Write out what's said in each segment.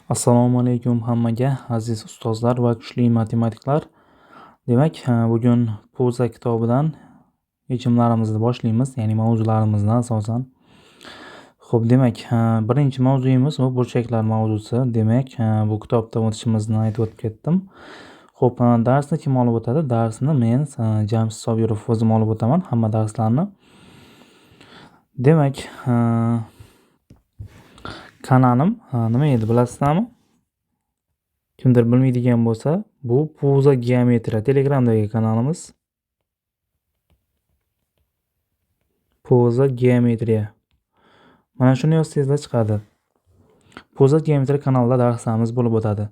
Assalomu alaykum hammaga, aziz ustozlar va kuchli matematiklar. Demak, bugun Poza kitobidan yechimlarimizni boshlaymiz, ya'ni mavzularimizni asosan. Xo'p, demak, birinchi mavzuyimiz bu burchaklar mavzusi. Demak, bu kitobdan o'tishimizni aytib o'tib ketdim. Xo'p, darsni kim olib o'tadi? Darsni men Jamshid Sobirov o'zim olib o'taman, hamma darslarni. Demak, kanalim nima edi bilasizlarmi? Kimdir bilmaydigan bo'lsa, bu Poza geometriya Telegramdagi kanalimiz. Poza geometriya. Mana shuni yozsangizlar chiqadi. Poza geometriya kanalida darslarimiz bo'lib o'tadi.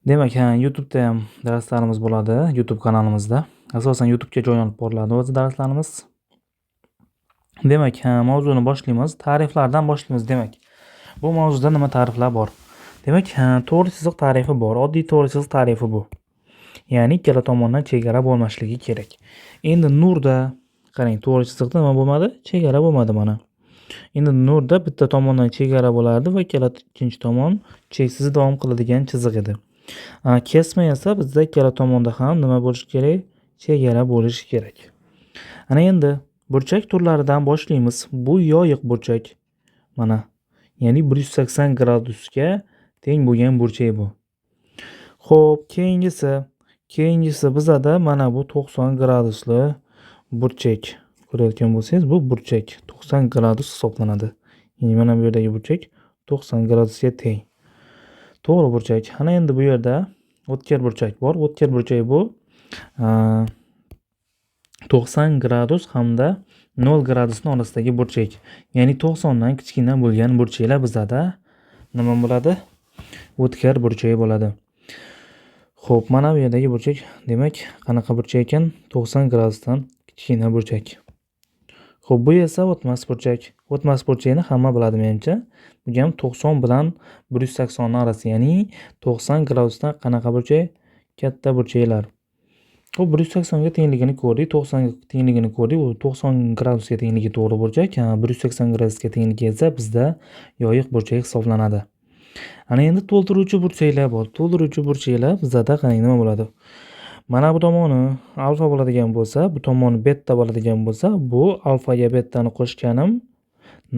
Demak, YouTube'da ham darslarimiz bo'ladi, YouTube kanalimizda. Asosan YouTube'ga joylanib boriladi o'zi darslarimiz. Demak, mavzuni boshlaymiz. Ta'riflardan boshlaymiz. Demak, bu mavzuda nima ta'riflar bor? Demak, to'g'ri chiziq ta'rifi bor. Oddiy to'g'ri chiziq ta'rifi bu. Ya'ni ikkala tomondan chegara bo'lmasligi kerak. Endi nurda qarang, to'g'ri chiziqda nima bo'lmadi? Chegara bo'lmadi mana. Endi nurda bitta tomondan chegara bo'lardi va ikkinchi tomon cheksiz davom qiladigan chiziq edi. Kesma esa bizda ikkala tomonda ham nima bo'lishi kerak? Chegara bo'lishi kerak. Ana endi burchak turlaridan boshlaymiz. Bu yoyiq burchak. Mana, ya'ni 180 gradusga teng bo'lgan burchak bu. Xo'p, keyingisi bizada mana bu 90 gradusli burchak. Ko'rayotgan bo'lsangiz, bu burchak 90 gradus hisoblanadi. Ya'ni mana bu yerdagi burchak 90 gradusga teng. To'g'ri burchak. Ana endi bu yerda o'tkir burchak bor. O'tkir burchak bu 90 gradus hamda 0 gradusning orasidagi burchak. Ya'ni 90 dan kichkina bo'lgan burchaklar bizada nima bo'ladi? O'tkir burchak bo'ladi. Xo'p, mana bu yerdagi burchak, demak, qanaqa burchak ekan? 90 gradusdan kichkina burchak. Xo'p, bu esa o'tmas burchak. O'tmas burchakni hamma biladi menimcha. Bu ham 90 bilan 180 orasi, ya'ni 90 gradusdan qanaqa burchak? Katta burchaklar. Xo'p, 180 ga tengligini ko'rdik, 90 ga tengligini ko'rdik. Bu 90 gradusga tengligi to'g'ri burchak, 180 gradusga tengligi esa bizda yoyiq burchak hisoblanadi. Ana endi to'ldiruvchi burchaklar bor. To'ldiruvchi burchaklar bizda qarang nima bo'ladi? Mana bu tomoni alfa bo'ladigan bo'lsa, bu tomoni beta bo'ladigan bo'lsa, bu alfaga betani qo'shganim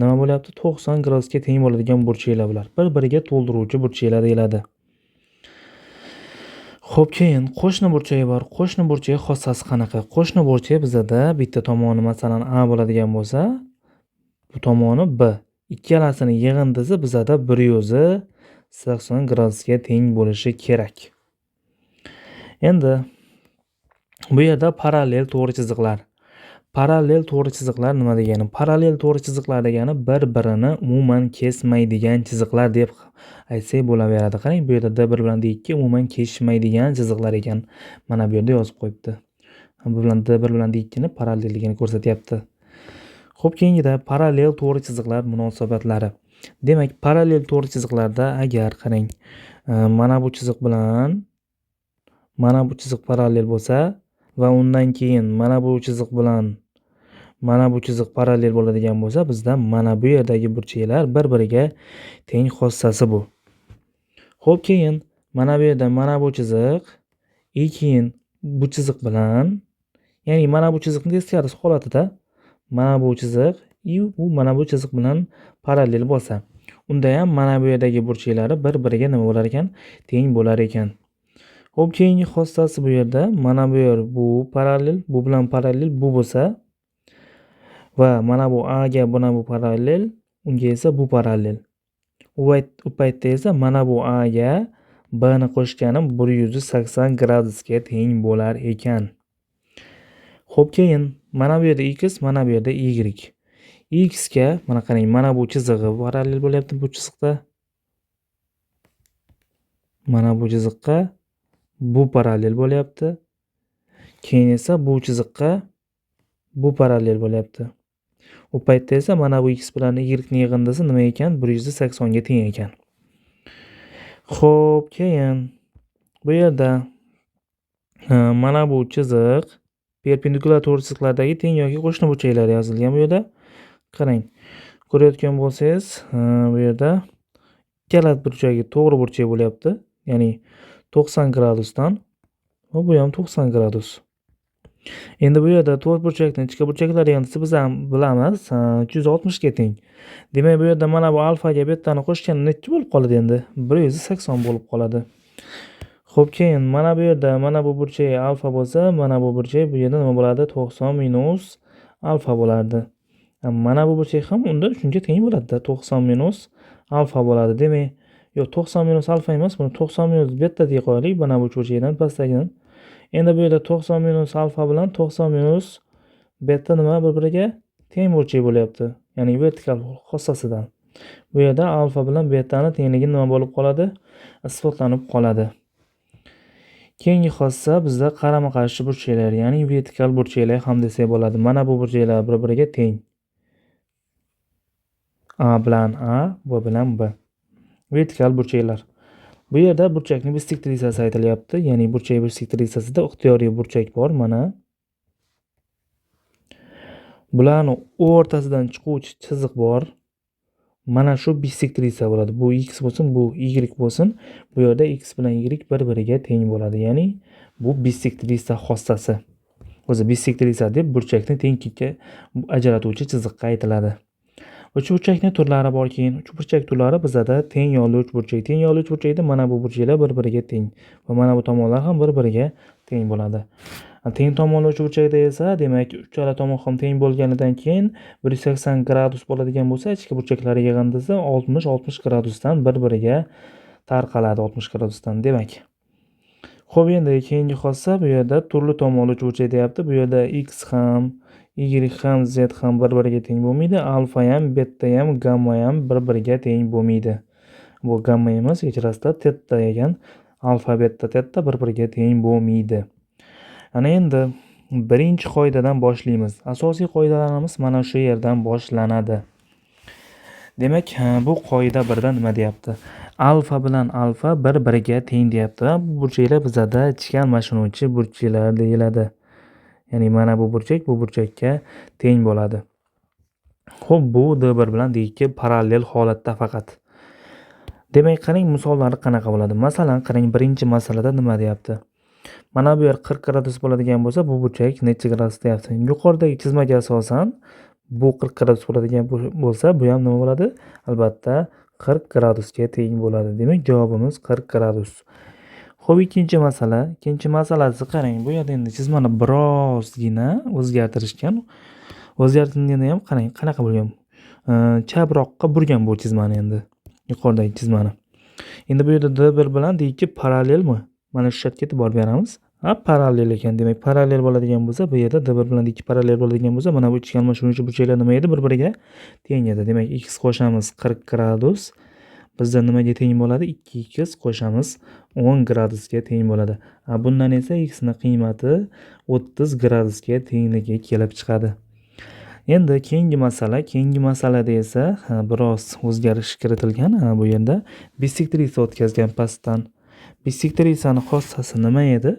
nima bo'lyapti? 90 gradusga teng bo'ladigan burchaklar bular. Bir-biriga to'ldiruvchi burchaklar deyiladi. Xo'p, keyin qo'shni burchak bor. Qo'shni burchak xossasi qanaqa? Qo'shni burchak bizda bitta tomoni masalan A bo'ladigan bo'lsa, bu tomoni B. Ikkalasini yig'indisi bizda 180 gradusga teng bo'lishi kerak. Endi bu yerda parallel to'g'ri chiziqlar. Parallel to'g'ri chiziqlar nima degani? Parallel to'g'ri chiziqlar degani bir-birini umuman kesmaydigan chiziqlar deb aytsak bo'laveradi. Qarang, bu yerda D1 bilan D2 umuman kesishmaydigan chiziqlar ekan. Mana bu yerda yozib qo'yibdi. Bu bilan D1 bilan D2 ni parallelligini ko'rsatyapti. Xo'p, keyingida parallel to'g'ri chiziqlar munosabatlari. Demak, parallel to'g'ri chiziqlarda agar qarang, mana bu chiziq bilan mana bu chiziq parallel bo'lsa va undan keyin mana bu chiziq bilan mana bu chiziq parallel bo'ladigan bo'lsa, bizda mana bu yerdagi burchaklar bir-biriga teng xossasi bu. Xo'p, keyin mana bu yerda mana bu chiziq keyin bu chiziq bilan, ya'ni mana bu chiziqning teskarisi holatida mana bu chiziq u mana bu chiziq bilan parallel bo'lsa, unda ham mana bu yerdagi burchaklari bir-biriga nima bo'lar ekan? Teng bo'lar ekan. Xo'p, keyingi xossasi bu yerda mana bu yer bu parallel, bu bilan parallel bu bo'lsa va mana bu A ga buna bu parallel, unga esa bu parallel. U paytda esa mana bu A ga B ni qo'shganim 180 gradusga teng bo'lar ekan. Xo'p, keyin mana bu yerda x, mana bu yerda y. X ga mana qarang, mana bu chizig'i parallel bo'lyapti bu chiziqda. Mana bu chiziqqa bu parallel bo'lyapti. Keyin esa bu chiziqqa bu parallel bo'lyapti. U paytda esa mana bu x bilan y ning yig'indisi nima ekan? 180 ga teng ekan. Xo'p, keyin bu yerda mana bu chiziq perpendikulyar to'g'ri chiziqlardagi teng yoki qo'shni burchaklar yozilgan bu yerda. Qarang, ko'rayotgan bo'lsangiz, bu yerda ikkala burchagi to'g'ri burchak bo'lyapti. Ya'ni 90 gradusdan va bu ham 90 gradus. Endi bu yerda to'rtburchakning ichki burchaklari yig'indisi biz ham bilamiz, 360 ga teng. Demak, bu yerda mana bu alfaga betani qo'shganda necha bo'lib qoladi endi? 180 bo'lib qoladi. Xo'p, keyin mana bu yerda mana bu burchak alfa bo'lsa, mana bu burchak bu yerda nima bo'ladi? 90 minus alfa bo'lardi. Mana bu burchak ham unda shunga teng bo'ladi-da, 90 minus alfa bo'ladi. Demak, yo'q, 90 minus alfa emas, buni 90 minus beta deb qo'yaylik, mana bu burchakdan pastdagidan. Endi bu yerda 90 minus alfa bilan 90 minus beta nima bir-biriga teng burchak bo'lyapti. Ya'ni vertikal xossasidan. Bu yerda alfa bilan betani tengligi nima bo'lib qoladi? Isbotlanib qoladi. Keyingi xossa bizda qarama-qarshi burchaklar, ya'ni vertikal burchaklar ham desak bo'ladi. Mana bu burchaklar bir-biriga teng. A bilan A, B bilan B. Vertikal burchaklar. Bu yerda burchakning bisektrissasi aytilyapti. Ya'ni burchak bisektrissasida ixtiyoriy burchak bor mana. Bularning o'rtasidan chiquvchi chiziq bor. Mana shu bisektrissa bo'ladi. Bu x bo'lsin, bu y bo'lsin. Bu yerda x bilan y bir-biriga teng bo'ladi. Ya'ni bu bisektrissa xossasi. O'zi bisektrissa deb burchakni tenglikka ajratuvchi chiziqqa aytiladi. Uchburchakning turlari bor. Keyin uchburchak turlari bizda teng yo'lli uchburchak. Teng yo'lli uchburchakda mana bu burchaklar bir-biriga teng va mana bu tomonlar ham bir-biriga teng bo'ladi. Teng tomonli uchburchakda esa, demak, uchala tomon ham teng bo'lganidan keyin 180 gradus bo'ladigan bo'lsa, ichki burchaklari yig'indisi 60 gradusdan bir-biriga tarqaladi, 60 gradusdan, demak. Xo'p, endi keyingi xossa bu yerda turli tomonli uchburchak deyapti. Bu yerda x ham, y ham, z ham bir-biriga teng bo'lmaydi. Alfa ham, beta ham, gamma ham bir-biriga teng bo'lmaydi. Bu gamma emas, kechirasizlar, teta ekan. Alfa, beta, teta bir-biriga teng bo'lmaydi. Ana endi birinchi qoidadan boshlaymiz. Asosiy qoidalarimiz mana shu yerdan boshlanadi. Demak, bu qoida birda nima deyapti? Alfa bilan alfa bir-biriga teng deyapti. Bu burchaklar bizda ichki almashinuvchi burchaklar deyiladi. Ya'ni mana bu burchak bu burchakka teng bo'ladi. Xo'p, bu D1 bilan D2 parallel holatda faqat. Demak, qarang, misollari qanaqa bo'ladi? Masalan, qarang, birinchi masalada nima deyapti? Mana bu yer 40 gradus bo'ladigan bo'lsa, bu burchak necha gradus deyapti? Yuqoridagi chizmaga asosan bu 40 gradus bo'ladigan bo'lsa, bu ham nima bo'ladi? Albatta 40 gradusga teng bo'ladi. Demak, javobimiz 40 gradus. Xo'p, ikkinchi masala. Ikkinchi masalasi qarang, bu yerda endi chizmani birozgina o'zgartirishgan. O'zgartirganda ham qarang, qanaqa bo'lgan? Chaproqqa burgan bu chizmani endi. Yuqoridagi chizmani. Endi bu yerda D1 bilan D2 parallelmi? Mana shu shartga e'tibor beramiz. Parallel ekan. Demak, parallel bo'ladigan bo'lsa, bu yerda D1 bilan D2 parallel bo'ladigan bo'lsa, mana bu ichki almashinuvchi burchaklar nima edi? Bir-biriga teng edi. Demak, x qo'shamiz 40 gradus. Bizda nimaga teng bo'ladi? 2x qo'shamiz 10 gradusga teng bo'ladi. Bundan esa x ning qiymati 30 gradusga tengligi kelib chiqadi. Endi keyingi masalada esa biroz o'zgarish kiritilgan. Bu yerda bisektrissa o'tkazgan pastdan. Bisektrissani xossasi nima edi?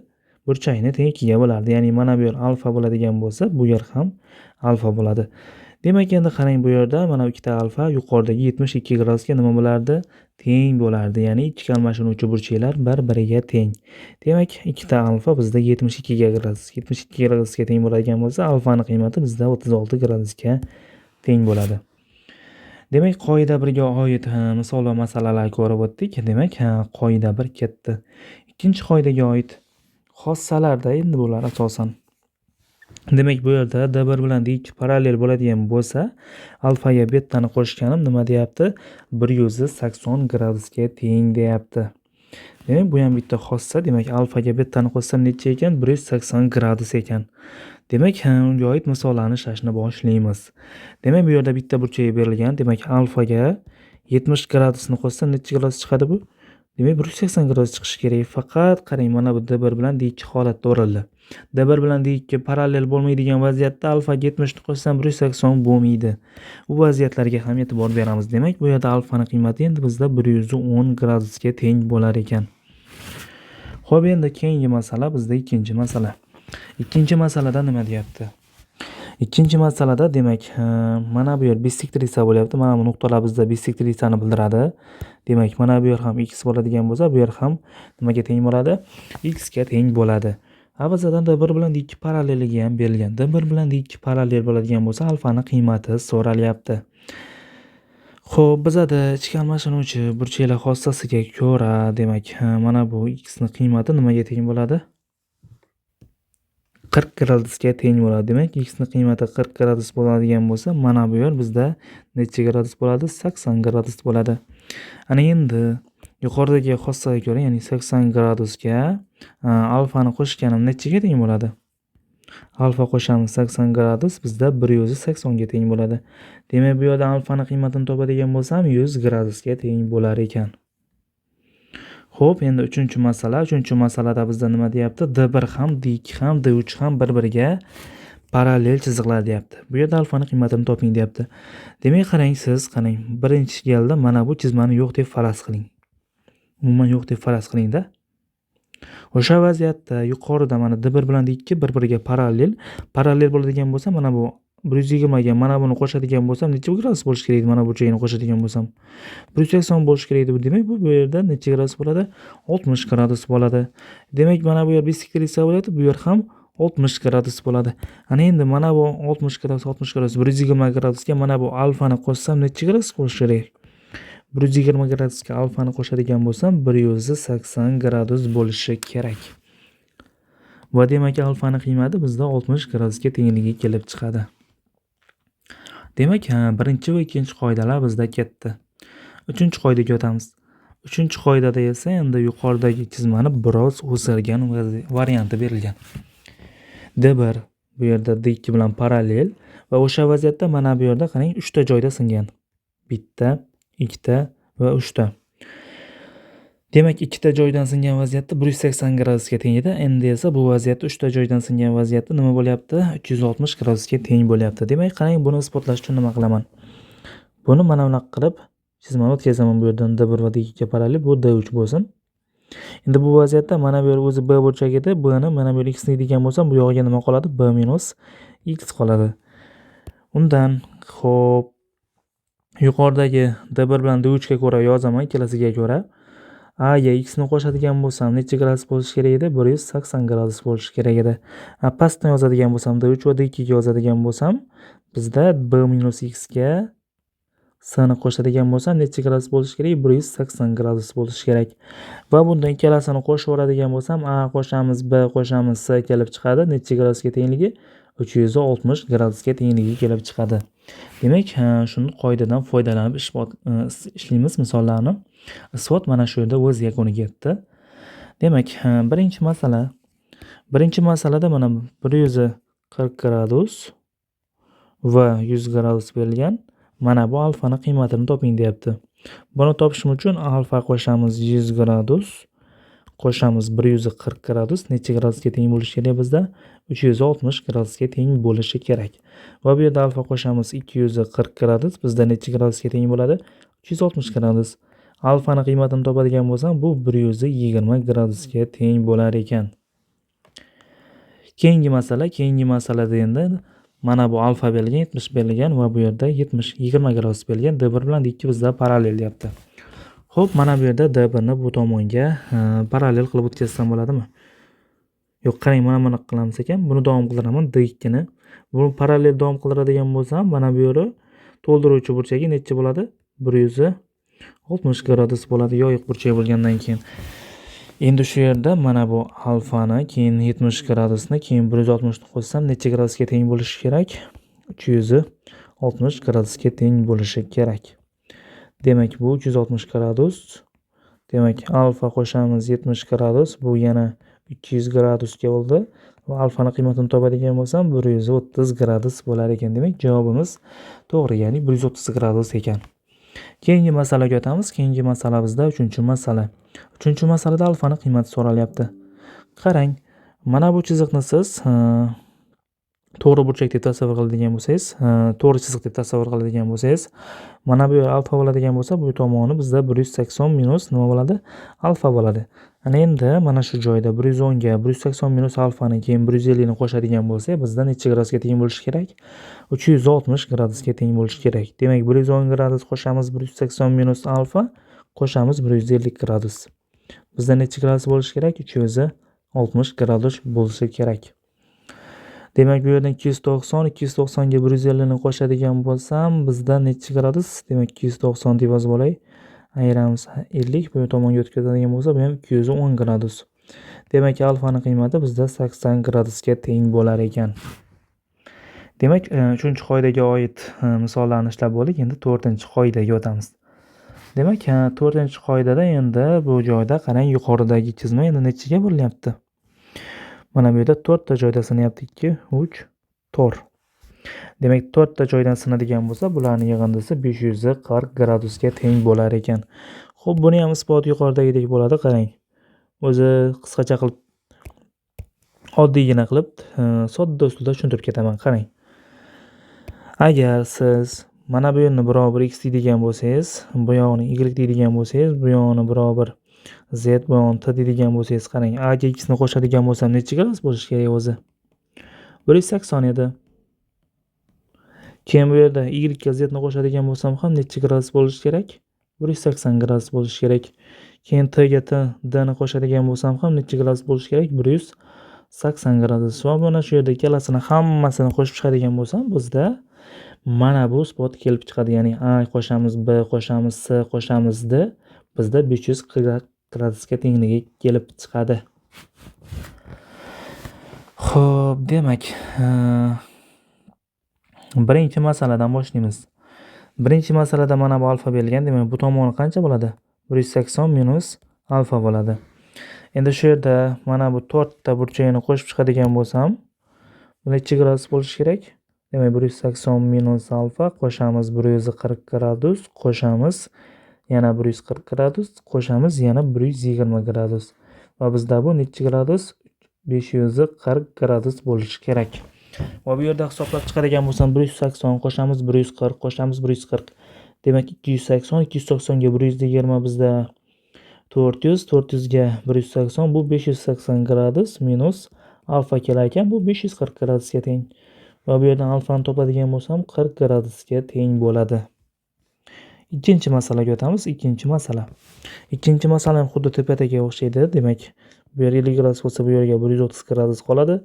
Burchakni teng ikkiga bo'lardi. Ya'ni mana bu yer alfa bo'ladigan bo'lsa, bu yer ham alfa bo'ladi. Demak, endi qarang, bu yerda mana ikkita alfa yuqoridagi 72 gradusga nima bo'lardi? Teng bo'lardi. Ya'ni ichki almashinuvchi burchaklar bir-biriga teng. Demak, ikkita alfa bizda 72 gradus. 72 gradusga teng bo'ladigan bo'lsa, alfaning qiymati bizda 36 gradusga teng bo'ladi. Demak, qoida 1ga oid misol va masalalar ko'rib o'tdik. Demak, qoida 1 ketdi. Ikkinchi qoidaga oid xossalarda endi bular asosan. Demak, bu yerda D1 bilan D2 parallel bo'ladigan bo'lsa, alfaga betani qo'shganim nima deyapti? 180 gradusga teng deyapti. Demak, bu ham bitta xossa. Demak, alfaga betani qo'shsam necha ekan? 180 gradus ekan. Demak, unga oid misollarni ishlashni boshlaymiz. Demak, bu yerda bitta burchak berilgan. Demak, alfaga 70 gradusni qo'shsam necha gradus chiqadi bu? Demak, 180 gradus chiqishi kerak. Faqat qarang, mana bu D1 bilan D2 holatda o'rildi. D1 bilan D2 parallel bo'lmaydigan vaziyatda alfaga 70 ni qo'shsam 180 bo'lmaydi. Bu vaziyatlarga ham e'tibor beramiz. Demak, bu yerda alfaning qiymati endi bizda 110 gradusga teng bo'lar ekan. Xo'p, endi keyingi masala bizda ikkinchi masala. Ikkinchi masalada nima deyapti? Ikkinchi masalada demak, mana bu yer bisektrisa bo'lyapti. Mana bu nuqtalar bizda bisektrisani bildiradi. Demak, mana bu yer ham x bo'ladigan bo'lsa, bu yer ham nimaga teng bo'ladi? X ga teng bo'ladi. Bizdan d1 bilan d2 parallelligi ham berilgan. d1 bilan d2 parallel bo'ladigan bo'lsa, alfani qiymati so'ralyapti. Xo'p, bizada ichki almashinuvchi burchaklar xossasiga ko'ra, demak, mana bu x ning qiymati nimaga teng bo'ladi? 40 gradusga teng bo'ladi. Demak, x ning qiymati 40 gradus bo'ladigan bo'lsa, mana bu yer bizda necha gradus bo'ladi? 80 gradus bo'ladi. Ana endi yuqoridagi xossaga ko'ra, ya'ni 80 gradusga alfani qo'shganim nechaga teng bo'ladi? Alfa qo'shamiz 80 gradus bizda 180 ga teng bo'ladi. Demak, bu yerda alfani qiymatini topadigan bo'lsam 100 gradusga teng bo'lar ekan. Xo'p, endi 3-masala. 3-masalada bizda nima deyapti? D1 ham, D2 ham, D3 ham bir-biriga parallel chiziqlar deyapti. Bu yerda alfani qiymatini toping deyapti. Demak, qarang, birinchi galda mana bu chizmani yo'q deb faraz qiling. Umuman yo'q deb faraz qiling-da. O'sha vaziyatda yuqorida mana D1 bilan D2 bir-biriga parallel bo'ladigan bo'lsa, mana bu 120 ga mana buni qo'shadigan bo'lsam, necha gradus bo'lish kerak edi? Mana bu burchagini qo'shadigan bo'lsam, 180 bo'lish kerak edi. Demak, bu yerda necha gradus bo'ladi? 60 gradus bo'ladi. Demak, mana bu yer bisektrisa bo'lyapti, bu yer ham 60 gradus bo'ladi. Ana endi mana bu 60 gradus, 120 gradusga mana bu alfani qo'shsam necha gradus bo'lish kerak? 120 gradusga alfani qo'shadigan bo'lsam, 180 gradus bo'lishi kerak. Va demak, alfani qiymati bizda 60 gradusga tengligi kelib chiqadi. Demak, birinchi va ikkinchi qoidalar bizda ketdi. 3-qoidaga o'tamiz. 3-qoidada esa endi yuqoridagi chizmani biroz o'zgargan varianti berilgan. D1 bu yerda D2 bilan parallel va o'sha vaziyatda mana bu yerda qarang 3 ta joyda singan. 1, 2 va 3 ta. Demak, 2 ta joydan singan vaziyatda 180 gradusga teng edi. Endi esa bu vaziyatda 3 ta joydan singan vaziyatda nima bo'lyapti? 360 gradusga teng bo'lyapti. Demak, qarang, buni isbotlash uchun nima qilaman? Buni mana bunaqa qilib chizmani o'tkazaman. Bu yerdan D1 va D2 ga parallel, bu D3 bo'lsin. Endi bu vaziyatda mana bu yer o'zi B burchagi edi. Buni mana bu yer x deydigan bo'lsam, bu yog'iga nima qoladi? B minus x qoladi. Undan xo'p, yuqoridagi D1 bilan D3 ga ko'ra yozaman, ikkalasiga ko'ra. A ga x ni qo'shadigan bo'lsam, necha gradus bo'lishi kerak edi? 180 gradus bo'lishi kerak edi. Pastdan yozadigan bo'lsam, D3 va D2 ga yozadigan bo'lsam, bizda B minus x ga s ni qo'shadigan bo'lsam, necha gradus bo'lishi kerak? 180 gradus bo'lishi kerak. Va bundan ikkalasini qo'shib o'radigan bo'lsam, A qo'shamiz, B qo'shamiz, S kelib chiqadi. Necha gradusga tengligi? 360 gradusga tengligi kelib chiqadi. Demak, shuni qoidadan foydalanib ishlaymiz misollarni. Isbot mana shu yerda o'z yakuniga yetdi. Demak, birinchi masalada mana 140 gradus va 100 gradus berilgan. Mana bu alfani qiymatini toping deyapti. Buni topishim uchun alfa qo'shamiz 100 gradus, qo'shamiz 140 gradus necha gradusga teng bo'lishi kerak bizda? 360 gradusga teng bo'lishi kerak. Va bu yerda alfa qo'shamiz 240 gradus bizda necha gradusga teng bo'ladi? 360 gradus. Alfani qiymatini topadigan bo'lsam, bu 120 gradusga teng bo'lar ekan. Keyingi masalada endi mana bu alfa berilgan, 70 berilgan va bu yerda 20 gradus berilgan. D1 bilan D2 bizda parallel deyapti. Xo'p, mana bu yerda D1 ni bu tomonga parallel qilib o'tkazsam bo'ladimi? Yo'q, qarang, mana buni qilamiz ekan. Buni davom qildiraman, D2 ni. Buni parallel davom qildiradigan bo'lsam, mana bu yeri to'ldiruvchi burchagi necha bo'ladi? 160 gradus bo'ladi, yoyiq burchak bo'lgandan keyin. Endi shu yerda mana bu alfani, keyin 70 gradusni, keyin 160 ni qo'shsam necha gradusga teng bo'lishi kerak? 360 gradusga teng bo'lishi kerak. Demak, bu 360 gradus. Demak, alfa qo'shamiz 70 gradus, bu yana 200 gradusga bo'ldi. Va alfani qiymatini topadigan bo'lsam, 130 gradus bo'lar ekan. Demak, javobimiz to'g'ri, ya'ni 130 gradus ekan. Keyingi masalaga o'tamiz. Keyingi masala bizda 3-masala. 3-masalada alfani qiymati so'ralyapti. Qarang, mana bu chiziqni siz to'g'ri burchak deb tasavvur qiladigan bo'lsangiz, to'g'ri chiziq deb tasavvur qiladigan bo'lsangiz, mana bu yer alfa bo'ladigan bo'lsa, bu tomoni bizda 180 minus nima bo'ladi? Alfa bo'ladi. Ana endi mana shu joyda 110 ga 180 minus alfani keyin 150 ni qo'shadigan bo'lsak, bizda necha gradusga teng bo'lishi kerak? 360 gradusga teng bo'lishi kerak. Demak, 110 gradus qo'shamiz 180 minus alfa qo'shamiz 150 gradus. Bizda necha gradus bo'lishi kerak? 360 gradus bo'lishi kerak. Demak, bu yerdan 290 ga 150 ni qo'shadigan bo'lsam, bizda necha gradus? Demak, 290 deb yozib olay. Ayiramiz 50, bu tomonga o'tkazadigan bo'lsa, bu ham 210 gradus. Demak, alfaning qiymati bizda 80 gradusga teng bo'lar ekan. Demak, 3-qoidaga oid misollarni ishlab bo'ldik. Endi 4-qoidaga o'tamiz. Demak, 4-qoidada endi bu joyda qarang, yuqoridagi chizma endi nechaga bo'lyapti? Mana bu yerda 4 ta joyda sinalyapti. 2, 3, 4. Demak, 4 ta joydan sinadigan bo'lsa, bularning yig'indisi 540 gradusga teng bo'lar ekan. Xo'p, buni ham isbot yuqoridagidek bo'ladi, qarang. O'zi qisqacha qilib, oddiygina qilib, sodda usulda tushuntirib ketaman, qarang. Agar siz mana bu yerni birovi x deydigan bo'lsangiz, bu yog'ini y deydigan bo'lsangiz, bu yog'ini birovi z, bu yog'ini t deydigan bo'lsangiz, qarang, a ga x ni qo'shadigan bo'lsam necha gradus bo'lishi kerak o'zi? 180 edi. Keyin bu yerda y ga z ni qo'shadigan bo'lsam ham necha gradus bo'lishi kerak? 180 gradus bo'lishi kerak. Keyin t ga d ni qo'shadigan bo'lsam ham necha gradus bo'lishi kerak? 180 gradus. Va mana shu yerda ikkalasini hammasini qo'shib chiqadigan bo'lsam, bizda mana bu isbot kelib chiqadi. Ya'ni a qo'shamiz b qo'shamiz c qo'shamiz d bizda 540 gradusga tengligi kelib chiqadi. Xo'p, demak, birinchi masaladan boshlaymiz. Birinchi masalada mana bu alfa berilgan. Demak, bu tomoni qancha bo'ladi? 180 minus alfa bo'ladi. Endi shu yerda mana bu 4 ta burchagini qo'shib chiqadigan bo'lsam, bu necha gradus bo'lishi kerak? Demak, 180 minus alfa qo'shamiz 140 gradus, qo'shamiz yana 140 gradus, qo'shamiz yana 120 gradus. Va bizda bu necha gradus? 540 gradus bo'lishi kerak. Va bu yerda hisoblab chiqadigan bo'lsam, 180 qo'shamiz 140 qo'shamiz 140. Demak, 280 290 ga 120 bizda 400, 400 ga 180 bu 580 gradus minus alfa kelar ekan, bu 540 gradusga teng. Va bu yerdan alfani topadigan bo'lsam 40 gradusga teng bo'ladi. Ikkinchi masalaga o'tamiz. Ikkinchi masala. Ikkinchi masala ham xuddi tepadagiga o'xshaydi. Demak, bu yer 50 gradus bo'lsa, bu yerga 130 gradus qoladi.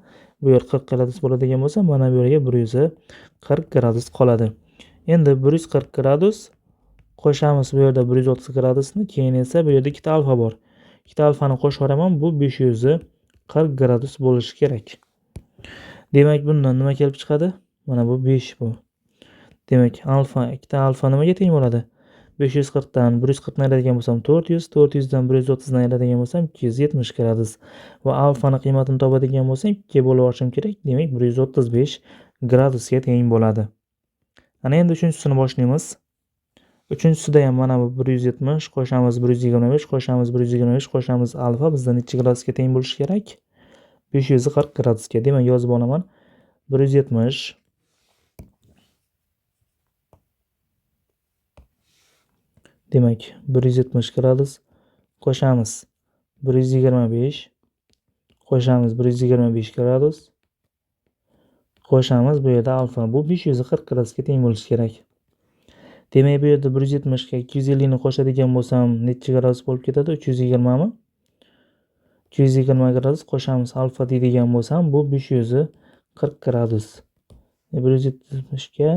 Bu yer 40 gradus bo'ladigan bo'lsa, mana bu yerga 140 gradus qoladi. Endi 140 gradus qo'shamiz bu yerda 130 gradusni, keyin esa bu yerda ikkita alfa bor. Ikkita alfani qo'shib yuboraman, bu 540 gradus bo'lishi kerak. Demak, bundan nima kelib chiqadi? Mana bu 5 bu. Demak, alfa, ikkita alfa nimaga teng bo'ladi? 540 dan 140 ni ayiradigan bo'lsam 400, 400 dan 130 ni ayiradigan bo'lsam 270 gradus. Va alfani qiymatini topadigan bo'lsam 2 ga bo'lib olishim kerak. Demak, 135 gradusga teng bo'ladi. Ana endi uchinchisini boshlaymiz. Uchinchisida ham mana bu 170 qo'shamiz 125 qo'shamiz 125 qo'shamiz alfa bizda necha gradusga teng bo'lishi kerak? 540 gradusga. Demak, yozib olaman. 170 demak, 170 gradus qo'shamiz 125 qo'shamiz 125 gradus qo'shamiz bu yerda alfa, bu 540 gradusga teng bo'lishi kerak. Demak, bu yerda 170 ga 250 ni qo'shadigan bo'lsam necha gradus bo'lib ketadi? 320 mi? 220 gradus qo'shamiz alfa deydigan bo'lsam, bu 540 gradus. 170 ga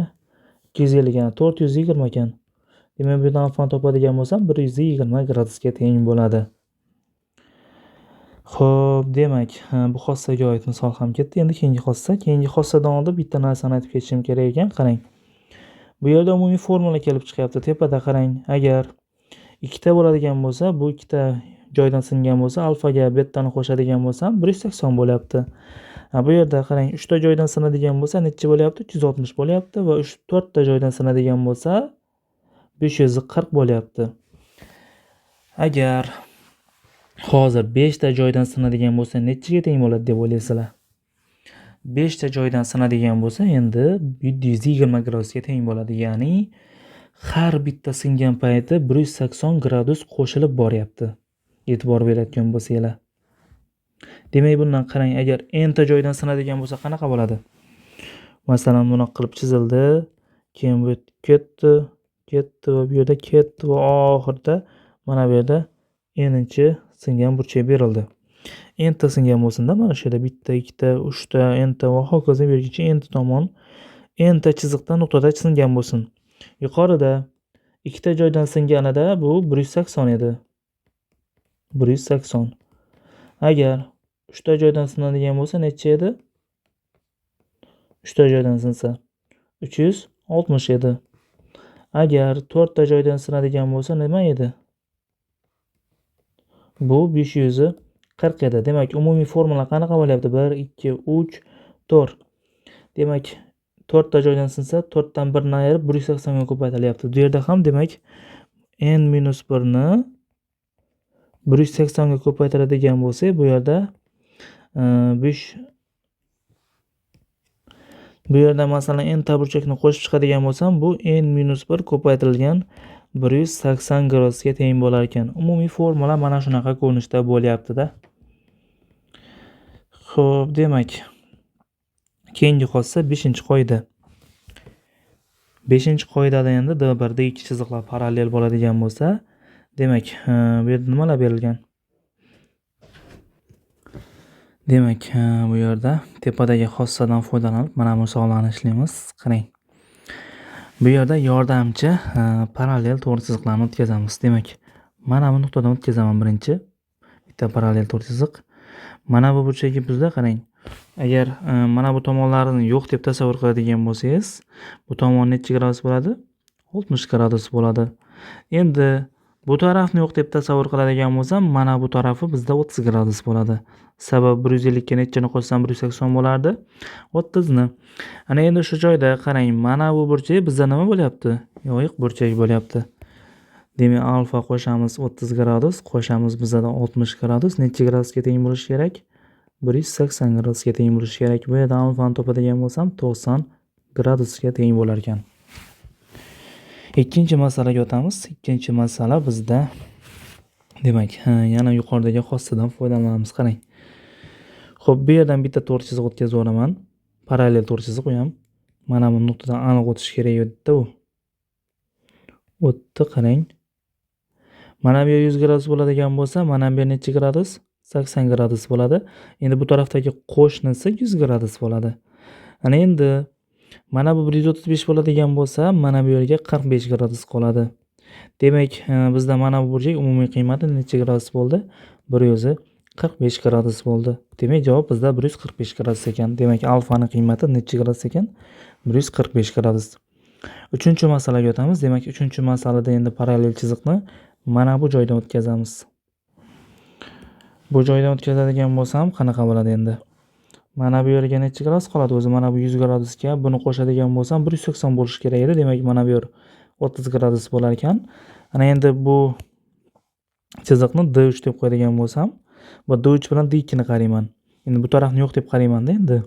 250 ga 420 ekan. Demak, bu yerdan alfani topadigan bo'lsam 120 gradusga teng bo'ladi. Xo'p, demak, bu xossaga oid misol ham ketdi. Endi keyingi xossa. Keyingi xossadan oldin bitta narsani aytib ketishim kerak ekan. Qarang. Bu yerda umumiy formula kelib chiqyapti. Tepada qarang. Agar ikkita bo'ladigan bo'lsa, bu ikkita joydan singan bo'lsa, alfaga betani qo'shadigan bo'lsam 180 bo'lyapti. Bu yerda qarang, 3 ta joydan sinadigan bo'lsa, necha bo'lyapti? 360 bo'lyapti va 4 ta joydan sinadigan bo'lsa 540 bo'lyapti. Agar hozir 5 ta joydan sinadigan bo'lsa, nechaga teng bo'ladi deb o'ylaysizlar? 5 ta joydan sinadigan bo'lsa, endi 720 gradusga teng bo'ladi. Ya'ni har bitta singan payti 180 gradus qo'shilib boryapti. E'tibor berayotgan bo'lsanglar. Demak, bundan qarang, agar n ta joydan sinadigan bo'lsa qanaqa bo'ladi? Masalan, buni qilib chizildi, keyin bu ketdi va bu yerda ketdi va oxirida mana bu yerda n-chi singan burchak berildi. n ta singan bo'lsin-da, mana shu yerda bitta, ikkita, uchta, n ta va hokazo berguncha n ta tomon n ta chiziqdan nuqtada singan bo'lsin. Yuqorida ikkita joydan singanida bu 180 edi. 180. Agar 3 ta joydan sinadigan bo'lsa necha edi? 3 ta joydan sinsa 360 edi. Agar 4 ta joydan sinadigan bo'lsa nima edi? Bu 540 edi. Demak, umumiy formula qanaqa bo'lyapti? 1, 2, 3, 4. Demak, 4 ta joydan sinsa 4 dan 1 ni ayirib 180 ga ko'paytirilyapti. Bu yerda ham demak n-1 ni 180 ga ko'paytiradigan bo'lsak, bu yerda 5 bu yerda masalan n ta burchakni qo'shib chiqadigan bo'lsam, bu n-1 ko'paytirilgan 180 gradusga teng bo'lar ekan. Umumiy formula mana shunaqa ko'rinishda bo'lyapti-da. Xo'p, demak, keyingi qolsa 5-qoida. 5-qoidada endi D1 da ikki chiziqlar parallel bo'ladigan bo'lsa, demak, bu yerda nimalar berilgan? Demak, bu yerda tepadagi xossadan foydalanib mana bu misollarni ishlaymiz. Qarang. Bu yerda yordamchi parallel to'g'ri chiziqlarni o'tkazamiz. Demak, mana bu nuqtadan o'tkazaman birinchi. Bitta parallel to'g'ri chiziq. Mana bu burchagi bizda qarang. Agar mana bu tomonlarini yo'q deb tasavvur qiladigan bo'lsangiz, bu tomon necha gradus bo'ladi? 60 gradus bo'ladi. Endi bu tarafni yo'q deb tasavvur qiladigan bo'lsam, mana bu tarafi bizda 30 gradus bo'ladi. Sabab 150 ga nechani qo'shsam 180 bo'lardi? 30 ni. Ana endi shu joyda qarang, mana bu burchak bizda nima bo'lyapti? Yoyiq burchak bo'lyapti. Demak, alfa qo'shamiz 30 gradus, qo'shamiz bizda 60 gradus. Necha gradusga teng bo'lishi kerak? 180 gradusga teng bo'lishi kerak. Bu yerda alfani topadigan bo'lsam 90 gradusga teng bo'lar ekan. Ikkinchi masalaga o'tamiz. Ikkinchi masala bizda demak, yana yuqoridagi xossadan foydalanamiz. Qarang. Xo'p, bu yerdan bitta to'g'ri chiziq o'tkazib o'raman. Parallel to'g'ri chiziq u ham. Mana bu nuqtadan aniq o'tish kerak edi-da u. O'tdi, qarang. Mana bu 100 gradus bo'ladigan bo'lsa, mana bu necha gradus? 80 gradus bo'ladi. Endi bu tarafdagi qo'shnisi 100 gradus bo'ladi. Ana endi mana bu 135 bo'ladigan bo'lsa, mana bu yerga 45 gradus qoladi. Demak, bizda mana bu burchak umumiy qiymati necha gradus bo'ldi? 145 gradus bo'ldi. Demak, javob bizda 145 gradus ekan. Demak, alfani qiymati necha gradus ekan? 145 gradus. 3-masalaga o'tamiz. Demak, 3-masalada endi parallel chiziqni mana bu joydan o'tkazamiz. Bu joydan o'tkazadigan bo'lsam, qanaqa bo'ladi endi? Mana bu yerga necha gradus qoladi? O'zi mana bu 100 gradusga buni qo'shadigan bo'lsam 180 bo'lishi kerak edi. Demak, mana bu yer 30 gradus bo'lar ekan. Ana endi bu chiziqni D3 deb qo'yadigan bo'lsam, bu D3 bilan D2 ni qarayman. Endi bu tarafni yo'q deb qarayman-da endi.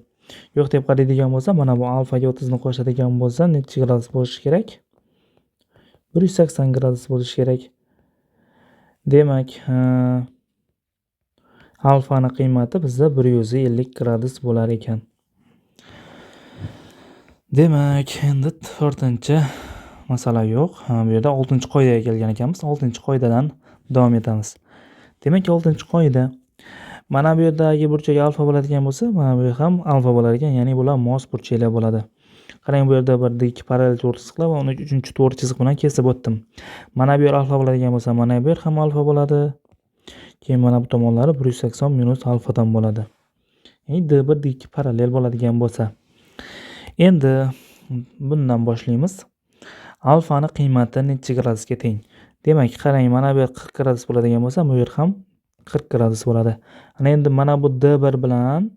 Yo'q deb qaraydigan bo'lsa, mana bu alfaga 30 ni qo'shadigan bo'lsa, necha gradus bo'lishi kerak? 180 gradus bo'lishi kerak. Demak, alfani qiymati bizda 150 gradus bo'lar ekan. Demak, endi 4-masala yo'q. Bu yerda 6-qoidaga kelgan ekanmiz. 6-qoidadan davom etamiz. Demak, 6-qoida. Mana bu yerdagi burchak alfa bo'ladigan bo'lsa, mana bu ham alfa bo'lar ekan, ya'ni bular mos burchaklar bo'ladi. Qarang, bu yerda bir dik parallel to'g'ri chiziqlar va uni 3-to'g'ri chiziq bilan kesib o'tdim. Mana bu yer alfa bo'ladigan bo'lsa, mana bu yer ham alfa bo'ladi. Keyin mana bu tomonlari 180 minus alfadan bo'ladi. Ya'ni D1 dik parallel bo'ladigan bo'lsa. Endi bundan boshlaymiz. Alfani qiymati necha gradusga teng? Demak, qarang, mana bu yer 40 gradus bo'ladigan bo'lsa, bu yer ham 40 gradus bo'ladi. Ana endi mana bu D1 bilan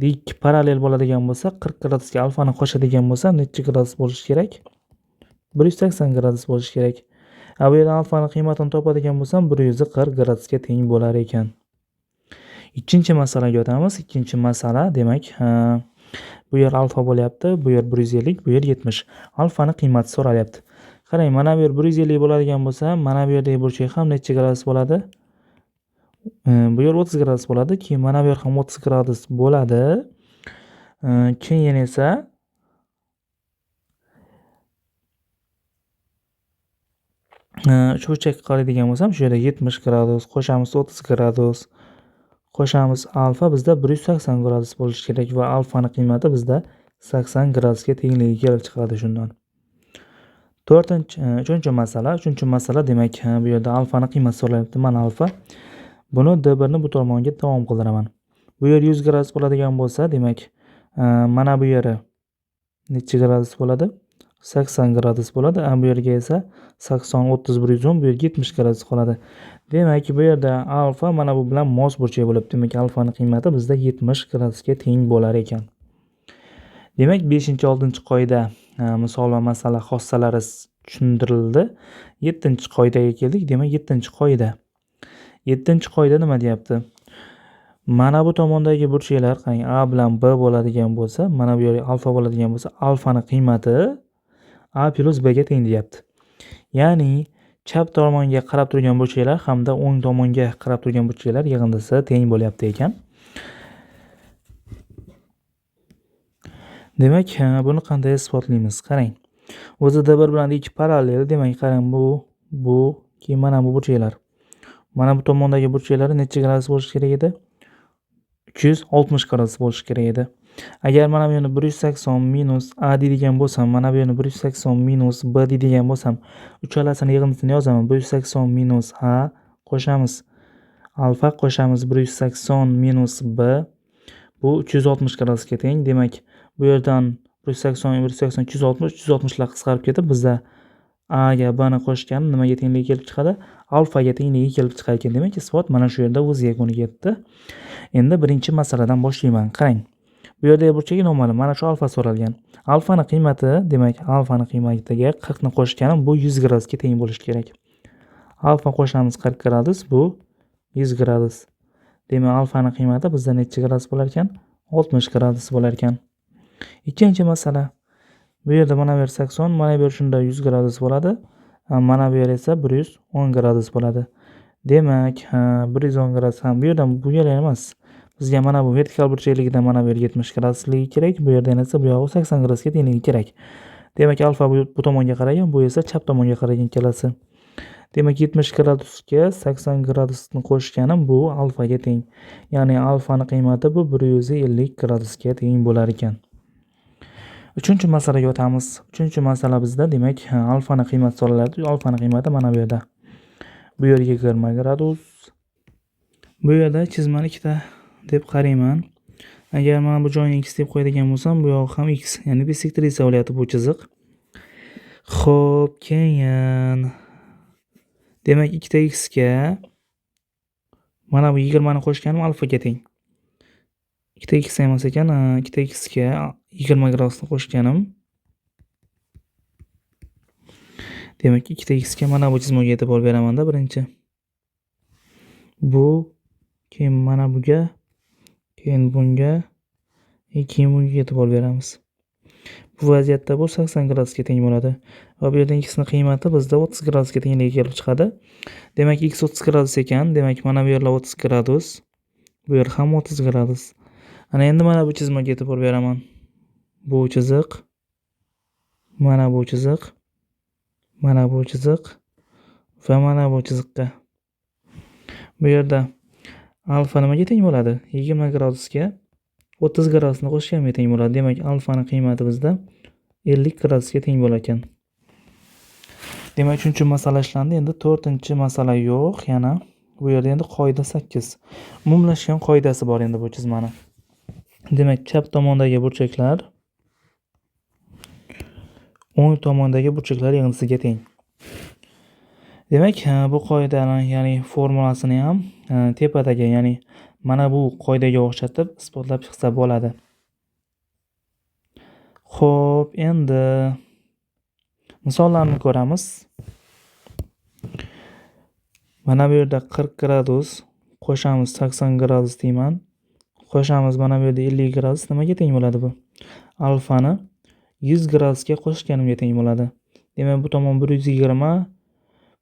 dik parallel bo'ladigan bo'lsa, 40 gradusga alfani qo'shadigan bo'lsa, necha gradus bo'lishi kerak? 180 gradus bo'lishi kerak. Bu yerdan alfani qiymatini topadigan bo'lsam, 140 gradusga teng bo'lar ekan. Ikkinchi masalaga o'tamiz. Ikkinchi masala demak, bu yer alfa bo'lyapti, bu yer 150, bu yer 70. Alfani qiymati so'ralyapti. Qarang, mana bu yer 150 bo'ladigan bo'lsa, mana bu yerdagi burchak ham necha gradus bo'ladi? Bu yer 30 gradus bo'ladi, keyin mana bu yer ham 30 gradus bo'ladi. Keyin esa shu burchakka qaraydigan bo'lsam, shu yerda 70 gradus, qo'shamiz 30 gradus, qo'shamiz alfa bizda 180 gradus bo'lishi kerak va alfani qiymati bizda 80 gradusga tengligi kelib chiqadi shundan. Uchinchi masala demak, bu yerda alfani qiymati so'ralyapti. Mana alfa. Buni D1 ni bu tomonga davom qildiraman. Bu yer 100 gradus bo'ladigan bo'lsa, demak, mana bu yeri necha gradus bo'ladi? 80 gradus bo'ladi. Bu yerga esa 80, 30, 110, bu yerga 70 gradus qoladi. Demak, bu yerda alfa mana bu bilan mos burchak bo'lib, demak, alfani qiymati bizda 70 gradusga teng bo'lar ekan. Demak, 5-6 qoida misol va masala xossalari tushuntirildi. 7-qoidaga keldik. Demak, 7-qoida. 7-qoida nima deyapti? Mana bu tomondagi burchaklar, qarang, A bilan B bo'ladigan bo'lsa, mana bu yerga alfa bo'ladigan bo'lsa, alfani qiymati A plus B ga teng deyapti. Ya'ni chap tomonga qarab turgan burchaklar hamda o'ng tomonga qarab turgan burchaklar yig'indisi teng bo'lyapti ekan. Demak, buni qanday isbotlaymiz? Qarang. O'zi D1 bilan D2 parallel, demak, qarang, bu keyin mana bu burchaklar. Mana bu tomondagi burchaklari necha gradus bo'lishi kerak edi? 360 gradus bo'lishi kerak edi. Agar mana bu yerni 180 minus A deydigan bo'lsam, mana bu yerni 180 minus B deydigan bo'lsam, uchalasini yig'indisini yozaman. 180 minus A qo'shamiz alfa qo'shamiz 180 minus B, bu 360 gradusga teng. Demak, bu yerdan 180 360 lar qisqarib ketib, bizda A ga B ni qo'shgan nimaga tengligi kelib chiqadi? Alfa ga tengligi kelib chiqar ekan. Demak, isbot mana shu yerda o'z yakuniga yetdi. Endi birinchi masaladan boshlayman. Qarang. Bu yerda burchagi noma'lum. Mana shu alfa so'ralgan. Alfani qiymati, demak, alfani qiymatiga 40 ni qo'shganim bu 100 gradusga teng bo'lishi kerak. Alfa qo'shamiz 40 gradus, bu 100 gradus. Demak, alfani qiymati bizda necha gradus bo'lar ekan? 60 gradus bo'lar ekan. Ikkinchi masala. Bu yerda mana bu yer 80, mana bu yer shunda 100 gradus bo'ladi. Mana bu yer esa 110 gradus bo'ladi. Demak, 110 gradus ham bu yerdan bu yer emas. Bizga mana bu vertikal burchakligidan mana bu yer 70 gradusligi kerak. Bu yerdan esa bu yog'i 80 gradusga tengligi kerak. Demak, alfa bu tomonga qaragan, bu esa chap tomonga qaragan kelasi. Demak, 70 gradusga 80 gradusni qo'shganim bu alfaga teng. Ya'ni alfani qiymati bu 150 gradusga teng bo'lar ekan. Uchinchi masalaga o'tamiz. Uchinchi masala bizda demak, alfani qiymati so'raladi. Alfani qiymati mana bu yerda. Bu yer 20 gradus. Bu yerda chizmani ikkita deb qarayman. Agar mana bu joyini x deb qo'yadigan bo'lsam, bu yog'i ham x, ya'ni bisektriisa bo'lyapti bu chiziq. Xo'p, keyin demak, ikkita x ga mana bu 20 ni qo'shganim alfaga teng. Ikkita x emas ekan, ikkita x ga 20 gradusni qo'shganim. Demak, ikkita x ga mana bu chizmaga e'tibor beraman-da birinchi. Bu, keyin mana buga, keyin bunga, keyin bunga e'tibor beramiz. Bu vaziyatda bu 80 gradusga teng bo'ladi. Va bu yerdan x ni qiymati bizda 30 gradusga tengligi kelib chiqadi. Demak, x 30 gradus ekan. Demak, mana bu yerlar 30 gradus. Bu yer ham 30 gradus. Ana endi mana bu chizmaga e'tibor beraman. Bu chiziq, mana bu chiziq, mana bu chiziq va mana bu chiziqqa. Bu yerda alfa nimaga teng bo'ladi? 20 gradusga 30 gradusni qo'shganga teng bo'ladi. Demak, alfani qiymati bizda 50 gradusga teng bo'lar ekan. Demak, 3-masala ishlandi. Endi 4-masala yo'q, yana bu yerda endi qoida 8. Umumlashgan qoidasi bor endi bu chizmani. Demak, chap tomondagi burchaklar o'ng tomondagi burchaklar yig'indisiga teng. Demak, bu qoidani, ya'ni formulasini ham tepadagi, ya'ni mana bu qoidaga o'xshatib isbotlab chiqsa bo'ladi. Xo'p, endi misollarni ko'ramiz. Mana bu yerda 40 gradus qo'shamiz 80 gradus deyman. Qo'shamiz mana bu yerda 50 gradus nimaga teng bo'ladi bu? Alfani 100 gradusga qo'shganimga teng bo'ladi. Demak, bu tomon 120,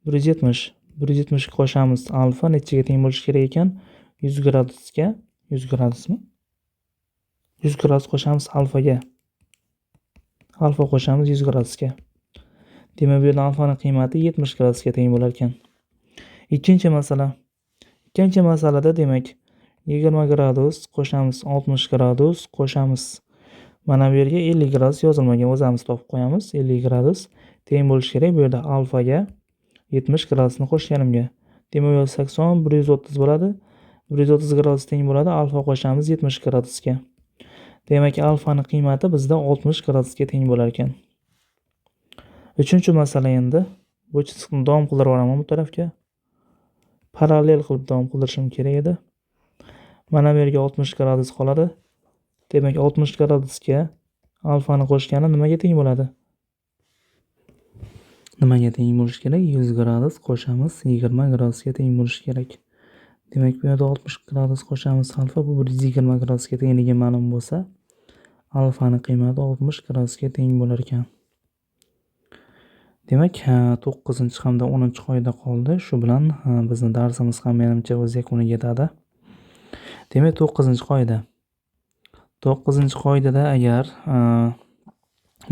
170. 170 ga qo'shamiz. Alfa nechaga teng bo'lishi kerak ekan? 100 gradusga, 100 gradusmi? 100 gradus qo'shamiz alfaga. Alfa qo'shamiz 100 gradusga. Demak, bu yerda alfaning qiymati 70 gradusga teng bo'lar ekan. Ikkinchi masala. Ikkinchi masalada demak 20 gradus qo'shamiz 60 gradus qo'shamiz. Mana bu yerga 50 gradus yozilmagan, o'zimiz topib qo'yamiz. 50 gradus teng bo'lishi kerak bu yerda alfaga 70 gradusni qo'shganimga. Demak, bu 80 130 bo'ladi. 130 gradus teng bo'ladi. Alfa qo'shamiz 70 gradusga. Demak, alfaning qiymati bizda 60 gradusga teng bo'lar ekan. Uchinchi masala endi. Bu chiziqni davom qildirib yuboraman bu tarafga. Parallel qilib davom qildirishim kerak edi. Mana bu yerga 60 gradus qoladi. Demak, 60 gradusga alfani qo'shgani nimaga teng bo'ladi? Nimaga teng bo'lishi kerak? 100 gradus qo'shamiz 20 gradusga teng bo'lishi kerak. Demak, bu yerda 60 gradus qo'shamiz alfa, bu 120 gradusga tengligi ma'lum bo'lsa, alfaning qiymati 60 gradusga teng bo'lar ekan. Demak, 9 hamda 10 qoida qoldi. Shu bilan bizning darsimiz ham menimcha o'z yakuniga yetadi. Demak, 9-qoida. 9-qoidada agar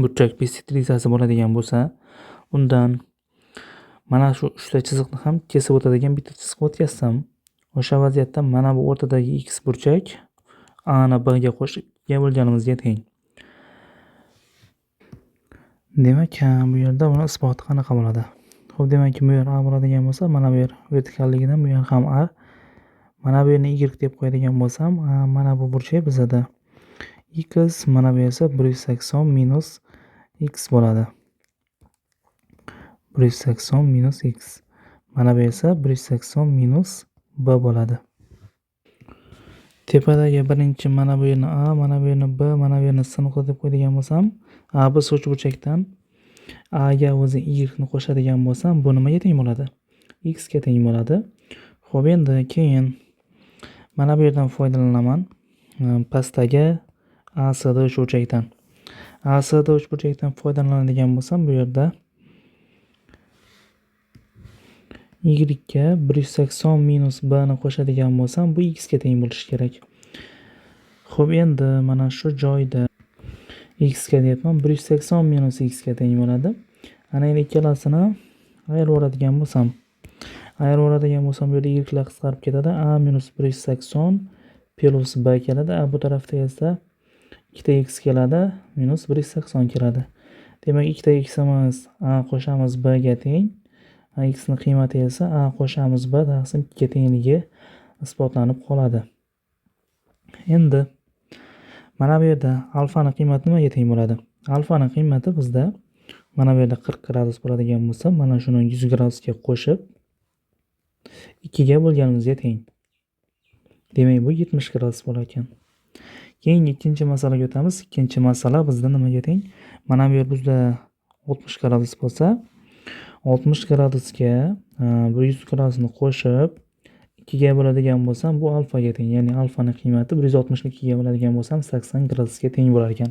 burchak bisektrisiyasi bo'ladigan bo'lsa, undan mana shu 3 ta chiziqni ham kesib o'tadigan bitta chiziq o'tkazsam, o'sha vaziyatda mana bu o'rtadagi x burchak a ni b ga qo'shib ga bo'lganimizga teng. Demak, bu yerda buni isboti qanaqa bo'ladi? Xo'p, demak, bu yer a bo'ladigan bo'lsa, mana bu yer vertikalligidan bu yer ham a. Mana bu yerni y deb qo'yadigan bo'lsam, mana bu burchak bizada x, mana bu esa 180 minus x bo'ladi. 180 minus x. Mana bu esa 180 minus b bo'ladi. Tepadagi birinchi mana bu yerni a, mana bu yerni b, mana bu yerni s nuqta deb qo'yadigan bo'lsam, a b so'ch burchakdan a ga o'zi y ni qo'shadigan bo'lsam, bu nimaga teng bo'ladi? X ga teng bo'ladi. Xo'p, endi keyin mana bu yerdan foydalanaman. Pastdagi ASD uchburchakdan. ASD uchburchakdan foydalanadigan bo'lsam, bu yerda y ga 180 minus b ni qo'shadigan bo'lsam, bu x ga teng bo'lishi kerak. Xo'p, endi mana shu joyda x ga deyapman, 180 minus x ga teng bo'ladi. Ana endi ikkalasini ayirib oladigan bo'lsam, bu yerda y lar qisqarib ketadi. A minus 180 plus b keladi. Bu tarafda esa 2x keladi, minus 180 keladi. Demak, 2ximiz a qo'shamiz b ga teng. X ni qiymati esa a qo'shamiz b taqsim 2 ga tengligi isbotlanib qoladi. Endi mana bu yerda alfaning qiymati nimaga teng bo'ladi? Alfaning qiymati bizda mana bu yerda 40 gradus bo'ladigan bo'lsa, mana shuni 100 gradusga qo'shib 2 ga bo'lganimizga teng. Demak, bu 70 gradus bo'lar ekan. Keyin ikkinchi masalaga o'tamiz. Ikkinchi masala bizda nimaga teng? Mana bu yer bizda 60 gradus bo'lsa, 60 gradusga 100 gradusni qo'shib 2 ga bo'ladigan bo'lsam, bu alfaga teng. Ya'ni alfaning qiymati 160 ni 2 ga bo'ladigan bo'lsam, 80 gradusga teng bo'lar ekan.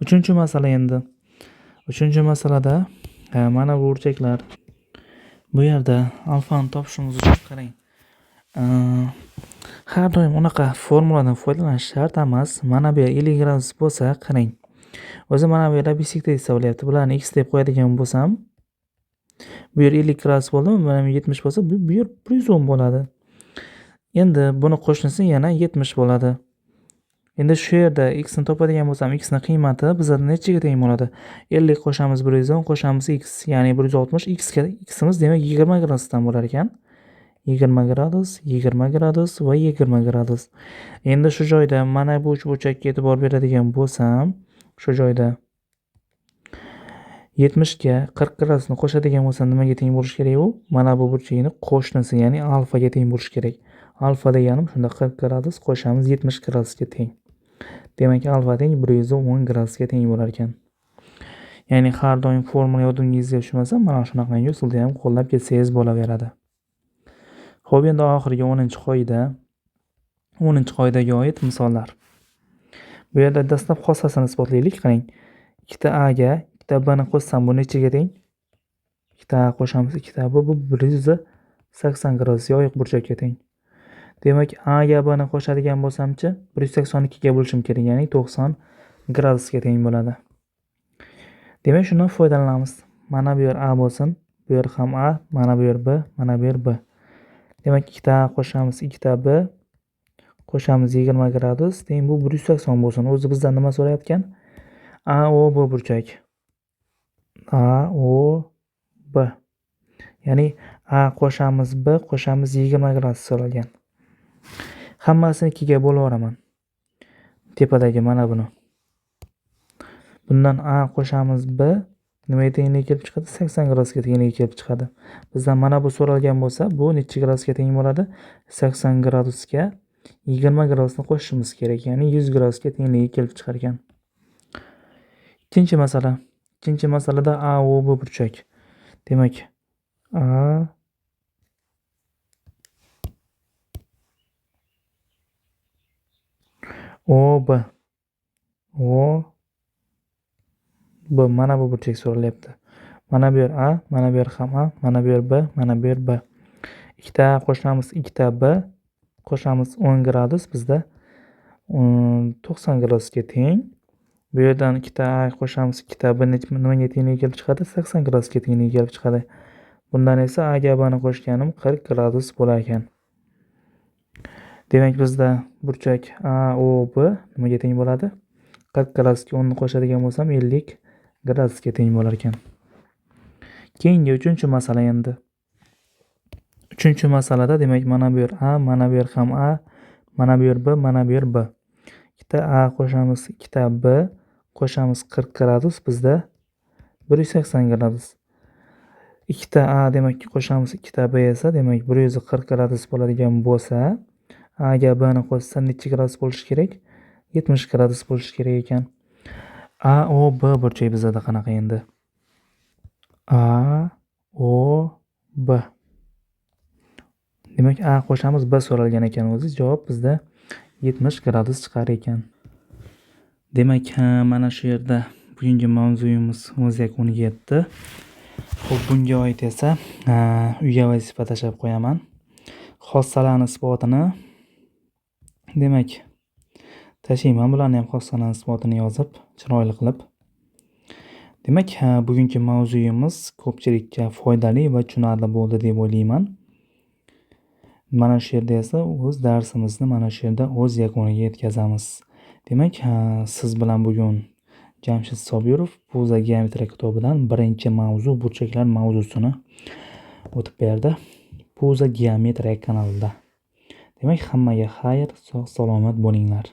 Uchinchi masala endi. Uchinchi masalada mana bu burchaklar. Bu yerda alfani topishimiz uchun qarang. Har doim unaqa formuladan foydalanish shart emas. Mana bu yer 50 gradus bo'lsa, qarang. O'zi mana bu yerda bisektrisatsiya bo'lyapti. Bularni x deb qo'yadigan bo'lsam, bu yer 50 gradus bo'ldimi? Mana bu 70 bo'lsa, bu yer 110 bo'ladi. Endi buni qo'shnisi yana 70 bo'ladi. Endi shu yerda x ni topadigan bo'lsam, x ni qiymati bizda nechaga teng bo'ladi? 50 qo'shamiz 110 qo'shamiz x, ya'ni 160. Ximiz demak 20 gradusdan bo'lar ekan. 20 gradus, 20 gradus va 20 gradus. Endi shu joyda mana bu uchburchakka e'tibor beradigan bo'lsam, shu joyda 70 ga 40 gradusni qo'shadigan bo'lsam, nimaga teng bo'lishi kerak u? Mana bu burchakning qo'shnisi, ya'ni alfaga teng bo'lishi kerak. Alfa deganim shunda 40 gradus qo'shamiz 70 gradusga teng. Demak, alfa teng 110 gradusga teng bo'lar ekan. Ya'ni har doim formula yodingizga tushmasa, mana shunaqangi usulda ham qo'llab ketsangiz bo'laveradi. Xo'p, endi oxirgi 10-qoida. 10-qoidaga oid misollar. Bu yerda dastlab xossasini isbotlaylik. Qarang. 2ta a ga 2ta b ni qo'shsam bu nechaga teng? 2ta a qo'shamiz 2ta b bu 180 gradus yoyiq burchakka teng. Demak, a ga b ni qo'shadigan bo'lsam-chi, 182 ga bo'lishim kerak, ya'ni 90 gradusga teng bo'ladi. Demak, shundan foydalanamiz. Mana bu yer a bo'lsin, bu yer ham a, mana bu yer b, mana bu yer b. Demak, 2ta a qo'shamiz 2ta b qo'shamiz 20 gradus teng bu 180 bo'lsin. O'zi bizdan nima so'rayotgan? A O B burchak. A O B. Ya'ni a qo'shamiz b qo'shamiz 20 gradus so'ralgan. Hammasini 2 ga bo'laveraman. Tepadagi mana buni. Bundan a qo'shamiz b nimaga tengligi kelib chiqadi? 80 gradusga tengligi kelib chiqadi. Bizdan mana bu so'ralgan bo'lsa, bu necha gradusga teng bo'ladi? 80 gradusga 20 gradusni qo'shishimiz kerak, ya'ni 100 gradusga tengligi kelib chiqar ekan. Ikkinchi masala. Ikkinchi masalada a o b burchak. Demak, a o b mana bu burchak so'ralyapti. Mana bu yer a, mana bu yer ham a, mana bu yer b, mana bu yer b. 2ta a qo'shamiz 2ta b qo'shamiz 10 gradus bizda 90 gradusga teng. Bu yerdan 2ta a qo'shamiz 2ta b nimaga tengligi kelib chiqadi? 80 gradusga tengligi kelib chiqadi. Bundan esa a ga b ni qo'shganim 40 gradus bo'lar ekan. Demak, bizda burchak a o b nimaga teng bo'ladi? 40 gradusga 10 ni qo'shadigan bo'lsam 50 gradusga teng bo'lar ekan. Keyingi 3-masala endi. 3-masalada demak, mana bu yer a, mana bu yer ham a, mana bu yer b, mana bu yer b. 2ta a qo'shamiz 2ta b qo'shamiz 40 gradus bizda 180 gradus. 2ta a demak qo'shamiz 2ta b esa demak 140 gradus bo'ladigan bo'lsa, a ga b ni qo'shsa necha gradus bo'lishi kerak? 70 gradus bo'lishi kerak ekan. A O B burchak bizda qanaqa endi? A O B. Demak, a qo'shamiz b so'ralgan ekan o'zi. Javob bizda 70 gradus chiqar ekan. Demak, mana shu yerda bugungi mavzuyimiz o'z yakuniga yetdi. Xo'p, bunga oid esa uyga vazifa tashlab qo'yaman. Xossalarning isbotini demak tashlayman, bularni ham xossalarning isbotini yozib, chiroyli qilib. Demak, bugungi mavzuyimiz ko'pchilikka foydali va tushunarli bo'ldi deb o'ylayman. Mana shu yerda esa o'z darsimizni mana shu yerda o'z yakuniga yetkazamiz. Demak, siz bilan bugun Jamshid Sobirov Puza geometriya kitobidan birinchi mavzu burchaklar mavzusini o'tib berdi. Puza geometriya kanalida. Demak, hammaga xayr, sog' salomat bo'linglar.